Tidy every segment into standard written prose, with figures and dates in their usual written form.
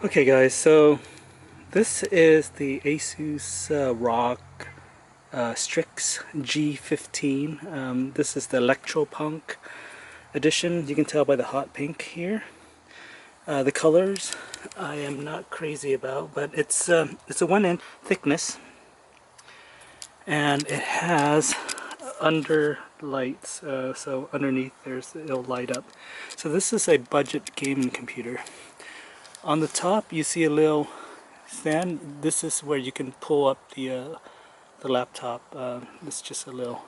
Okay guys, so this is the ASUS ROG Strix G15. This is the Electro Punk edition. You can tell by the hot pink here. The colors I am not crazy about, but it's a 1-inch thickness, and it has under lights, so underneath it'll light up. So this is a budget gaming computer. On the top you see a little stand. This is where you can pull up the laptop. It's just a little,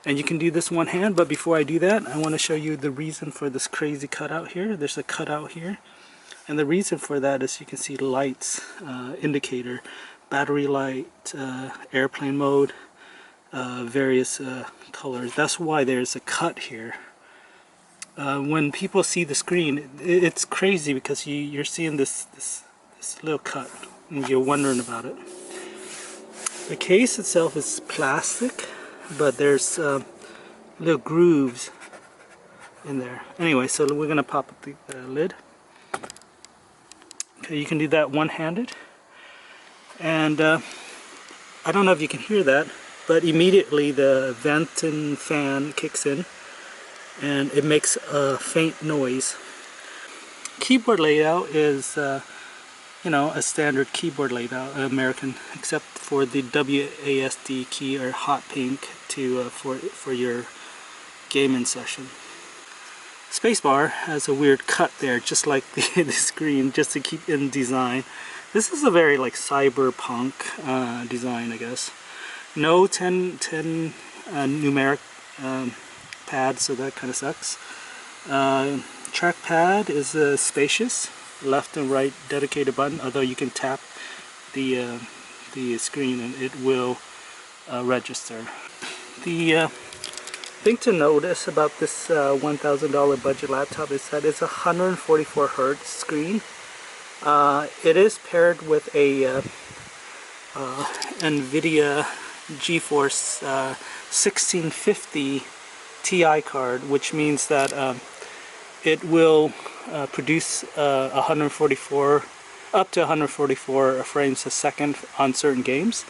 and you can do this one hand. But before I do that, I want to show you the reason for this crazy cutout here. There's a cutout here, and the reason for that is you can see lights, indicator, battery light, airplane mode, various colors. That's why there's a cut here. When people see the screen, it's crazy because you're seeing this little cut and you're wondering about it. The case itself is plastic, but there's little grooves in there. Anyway, so we're gonna pop up the lid. Okay, you can do that one-handed, and I don't know if you can hear that, but immediately the vent and fan kicks in and it makes a faint noise. Keyboard layout is you know, a standard keyboard layout, American, except for the WASD key or hot pink to for your gaming session. Spacebar has a weird cut there, just like the screen, just to keep in design. This is a very like cyberpunk design, I guess. No 10 numeric pad, so that kind of sucks. Trackpad is spacious, left and right dedicated button, although you can tap the screen and it will register. The thing to notice about this $1,000 budget laptop is that it's a 144 Hz screen. It is paired with a NVIDIA GeForce 1650 Ti card, which means that it will produce 144 up to 144 frames a second on certain games.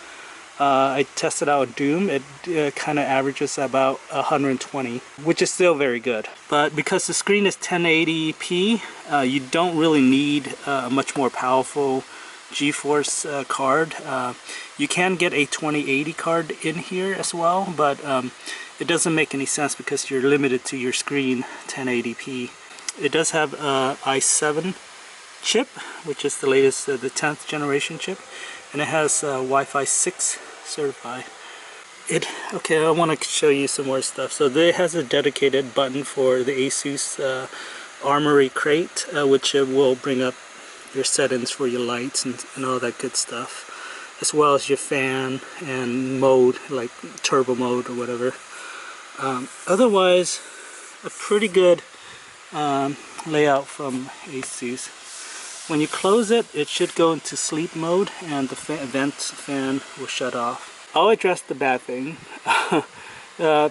I tested out Doom. It kind of averages about 120, which is still very good. But because the screen is 1080p, you don't really need a much more powerful GeForce card. You can get a 2080 card in here as well, but it doesn't make any sense because you're limited to your screen 1080p. It does have a i7 chip, which is the latest, the 10th generation chip, and it has Wi-Fi 6 certified. Okay, I want to show you some more stuff. So it has a dedicated button for the ASUS Armory crate, which will bring up your settings for your lights and all that good stuff, as well as your fan and mode, like turbo mode or whatever. Otherwise, a pretty good layout from ASUS. When you close it, it should go into sleep mode and the vent fan will shut off. I'll address the bad thing.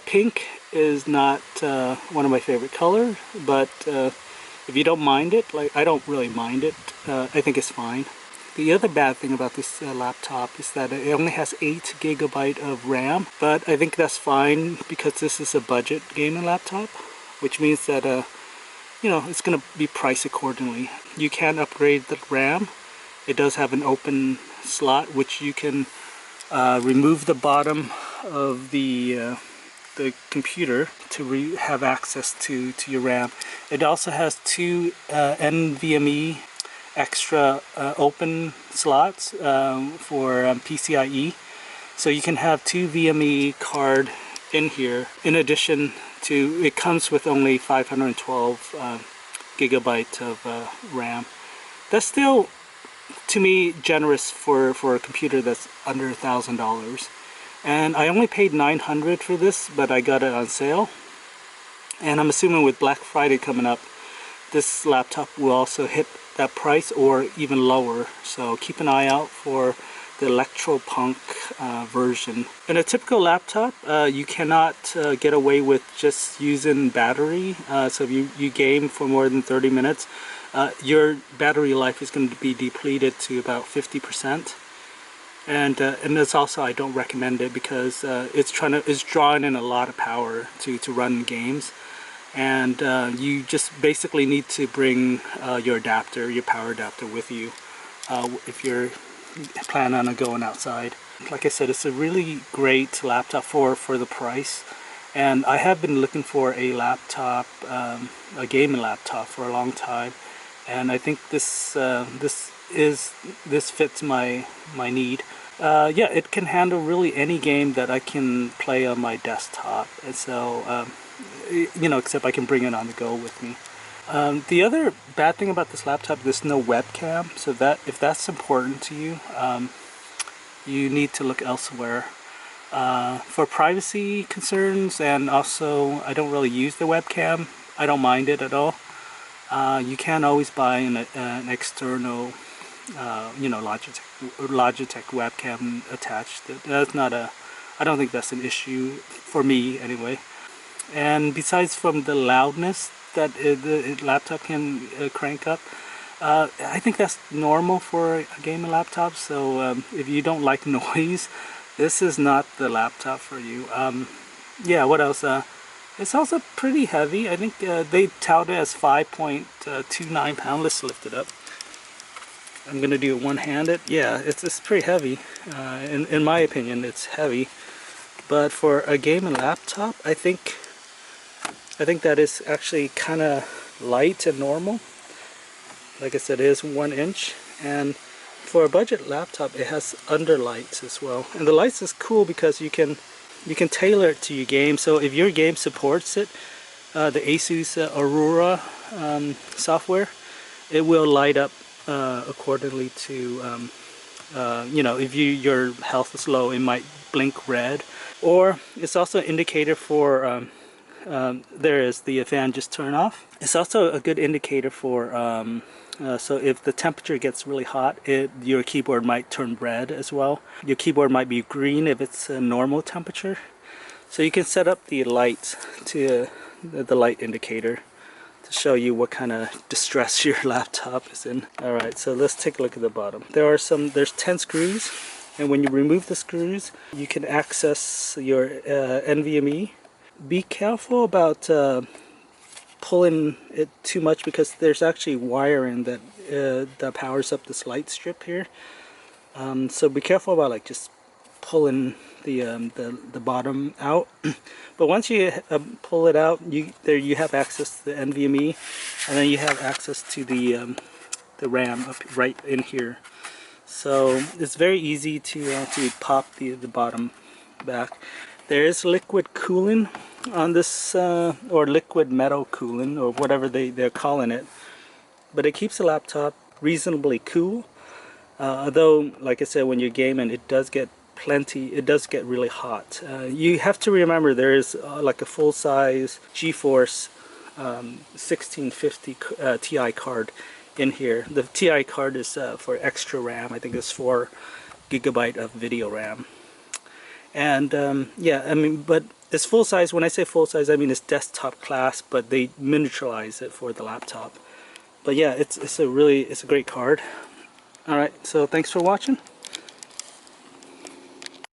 Pink is not one of my favorite colors, but if you don't mind it, like I don't really mind it, I think it's fine. The other bad thing about this laptop is that it only has 8 GB of RAM, but I think that's fine because this is a budget gaming laptop, which means that you know, it's going to be priced accordingly. You can upgrade the RAM. It does have an open slot, which you can remove the bottom of the computer to have access to your RAM. It also has 2 NVMe extra open slots for PCIe, so you can have 2 VME card in here. In addition to, it comes with only 512 gigabytes of RAM. That's still, to me, generous for a computer that's under $1,000. And I only paid $900 for this, but I got it on sale. And I'm assuming with Black Friday coming up, this laptop will also hit that price or even lower. So keep an eye out for the Electro Punk version. In a typical laptop, you cannot get away with just using battery. So if you game for more than 30 minutes, your battery life is going to be depleted to about 50%. And that's also, I don't recommend it because it's drawing in a lot of power to run games, and you just basically need to bring your adapter, your power adapter, with you if you're planning on going outside. Like I said, it's a really great laptop for the price, and I have been looking for a laptop, a gaming laptop, for a long time, and I think this fits my need. Yeah, it can handle really any game that I can play on my desktop, and so you know, except I can bring it on the go with me. The other bad thing about this laptop, there's no webcam, so that if that's important to you, you need to look elsewhere. For privacy concerns, and also I don't really use the webcam. I don't mind it at all. You can always buy an external, you know, Logitech webcam attached. That's not I don't think that's an issue for me anyway. And besides from the loudness that the laptop can crank up, I think that's normal for a gaming laptop. So if you don't like noise, this is not the laptop for you. Yeah, what else? It's also pretty heavy. I think they tout it as 5.29 pounds. Let's lift it up. I'm gonna do it one-handed. Yeah, it's pretty heavy. In my opinion, it's heavy. But for a gaming laptop, I think that is actually kind of light and normal. Like I said, it is 1 inch, and for a budget laptop, it has underlights as well. And the lights is cool because you can tailor it to your game. So if your game supports it, the ASUS Aurora software, it will light up accordingly to you know, if your health is low, it might blink red. Or it's also an indicator for there is the fan just turn off. It's also a good indicator for so if the temperature gets really hot, your keyboard might turn red as well. Your keyboard might be green if it's a normal temperature. So you can set up the light to the light indicator to show you what kind of distress your laptop is in. Alright, so let's take a look at the bottom. There's 10 screws, and when you remove the screws, you can access your NVMe. Be careful about pulling it too much because there's actually wiring that powers up this light strip here. So be careful about like just pulling the bottom out. But once you pull it out, you have access to the NVMe, and then you have access to the RAM up right in here. So it's very easy to pop the bottom back. There is liquid cooling on this, or liquid metal cooling, or whatever they're calling it, but it keeps the laptop reasonably cool. Although, like I said, when you're gaming, it does get really hot. You have to remember there is like a full-size GeForce 1650 Ti card in here. The Ti card is for extra RAM. I think it's 4 GB of video RAM. And yeah, I mean, but it's full size. When I say full size, I mean it's desktop class, but they miniaturize it for the laptop. But yeah, it's a great card. Alright, so thanks for watching.